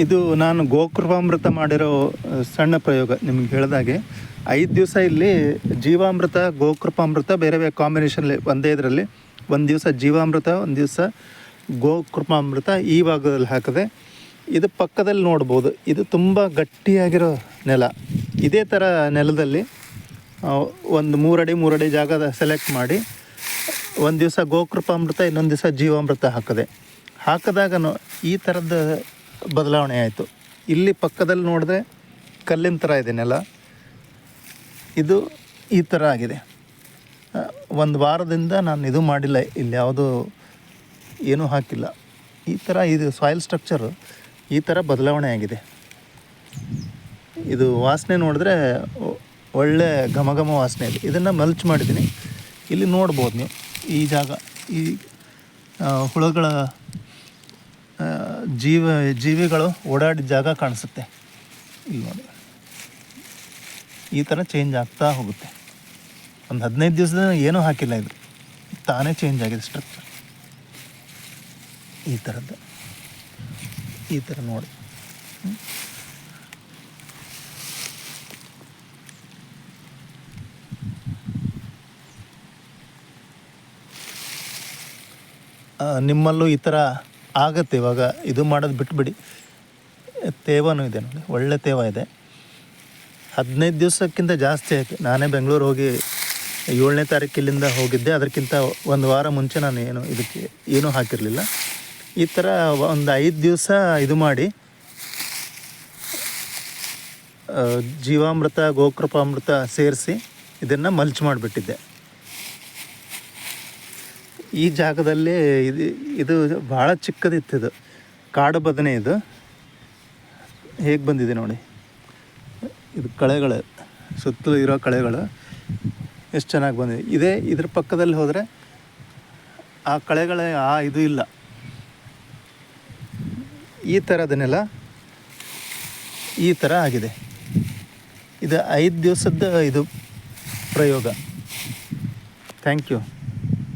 ಇದು ನಾನು ಗೋಕೃಪಾಮೃತ ಮಾಡಿರೋ ಸಣ್ಣ ಪ್ರಯೋಗ. ನಿಮ್ಗೆ ಹೇಳಿದಾಗೆ 5 ದಿವಸ ಇಲ್ಲಿ ಜೀವಾಮೃತ ಗೋಕೃಪಾಮೃತ ಬೇರೆ ಬೇರೆ ಕಾಂಬಿನೇಷನಲ್ಲಿ ಒಂದೇ ಇದರಲ್ಲಿ ಒಂದು ದಿವಸ ಜೀವಾಮೃತ, ಒಂದು ದಿವಸ ಗೋಕೃಪಾಮೃತ ಈ ಭಾಗದಲ್ಲಿ ಹಾಕಿದೆ. ಇದು ಪಕ್ಕದಲ್ಲಿ ನೋಡ್ಬೋದು, ಇದು ತುಂಬ ಗಟ್ಟಿಯಾಗಿರೋ ನೆಲ. ಇದೇ ಥರ ನೆಲದಲ್ಲಿ ಒಂದು 3 ಅಡಿ ಜಾಗದ ಸೆಲೆಕ್ಟ್ ಮಾಡಿ ಒಂದು ದಿವಸ ಗೋಕೃಪಾಮೃತ, ಇನ್ನೊಂದು ದಿವಸ ಜೀವಾಮೃತ ಹಾಕಿದಾಗ ಈ ಥರದ ಬದಲಾವಣೆ ಆಯಿತು. ಇಲ್ಲಿ ಪಕ್ಕದಲ್ಲಿ ನೋಡಿದ್ರೆ ಕಲ್ಲಿನ ಥರ ಇದೆ ನೆಲ, ಇದು ಈ ಥರ ಆಗಿದೆ. ಒಂದು ವಾರದಿಂದ ನಾನು ಇದು ಮಾಡಿಲ್ಲ, ಇಲ್ಲಿ ಯಾವುದೂ ಏನೂ ಹಾಕಿಲ್ಲ. ಈ ಥರ ಇದು ಸಾಯಿಲ್ ಸ್ಟ್ರಕ್ಚರು ಈ ಥರ ಬದಲಾವಣೆ ಆಗಿದೆ. ಇದು ವಾಸನೆ ನೋಡಿದ್ರೆ ಒಳ್ಳೆ ಘಮ ವಾಸನೆ ಇದೆ. ಇದನ್ನು ಮಲ್ಚ್ ಮಾಡಿದ್ದೀನಿ. ಇಲ್ಲಿ ನೋಡ್ಬೋದು ನೀವು, ಈ ಜಾಗ ಈ ಹುಳುಗಳ ಜೀವಿಗಳು ಓಡಾಡಿದ ಜಾಗ ಕಾಣಿಸುತ್ತೆ. ಇಲ್ಲಿ ನೋಡಿ, ಈ ಥರ ಚೇಂಜ್ ಆಗ್ತಾ ಹೋಗುತ್ತೆ. ಒಂದು 15 ದಿವಸದ ಏನೂ ಹಾಕಿಲ್ಲ, ಇದು ತಾನೇ ಚೇಂಜ್ ಆಗಿದೆ ಸ್ಟ್ರಕ್ಚರ್. ಈ ಥರದ್ದು ಈ ಥರ ನೋಡಿ. ನಿಮ್ಮಲ್ಲೂ ಈ ಥರ ಆಗತ್ತೆ. ಇವಾಗ ಇದು ಮಾಡೋದು ಬಿಟ್ಬಿಡಿ. ತೇವನೂ ಇದೆ ನೋಡಿ, ಒಳ್ಳೆ ತೇವ ಇದೆ. 15 ದಿವಸಕ್ಕಿಂತ ಜಾಸ್ತಿ ಆಯಿತು. ನಾನೇ ಬೆಂಗಳೂರು ಹೋಗಿ 7ನೇ ತಾರೀಕು ಇಲ್ಲಿಂದ ಹೋಗಿದ್ದೆ. ಅದಕ್ಕಿಂತ ಒಂದು ವಾರ ಮುಂಚೆ ನಾನು ಇದಕ್ಕೆ ಏನೂ ಹಾಕಿರಲಿಲ್ಲ. ಈ ಥರ ಒಂದು 5 ದಿವಸ ಇದು ಮಾಡಿ ಜೀವಾಮೃತ ಗೋಕೃಪಾಮೃತ ಸೇರಿಸಿ ಇದನ್ನು ಮಲ್ಚ್ ಮಾಡಿಬಿಟ್ಟಿದ್ದೆ. ಈ ಜಾಗದಲ್ಲಿ ಇದು ಭಾಳ ಚಿಕ್ಕದಿತ್ತು. ಇದು ಕಾಡು ಬದನೆ. ಇದು ಹೇಗೆ ಬಂದಿದೆ ನೋಡಿ, ಇದು ಕಳೆಗಳು, ಸುತ್ತಲೂ ಇರೋ ಕಳೆಗಳು ಎಷ್ಟು ಚೆನ್ನಾಗಿ ಬಂದಿದೆ. ಇದ್ರ ಪಕ್ಕದಲ್ಲಿ ಹೋದರೆ ಆ ಕಳೆಗಳ ಇದು ಇಲ್ಲ. ಈ ಥರದನ್ನೆಲ್ಲ ಈ ಥರ ಆಗಿದೆ. ಇದು 5 ದಿವಸದ ಇದು ಪ್ರಯೋಗ. Thank you.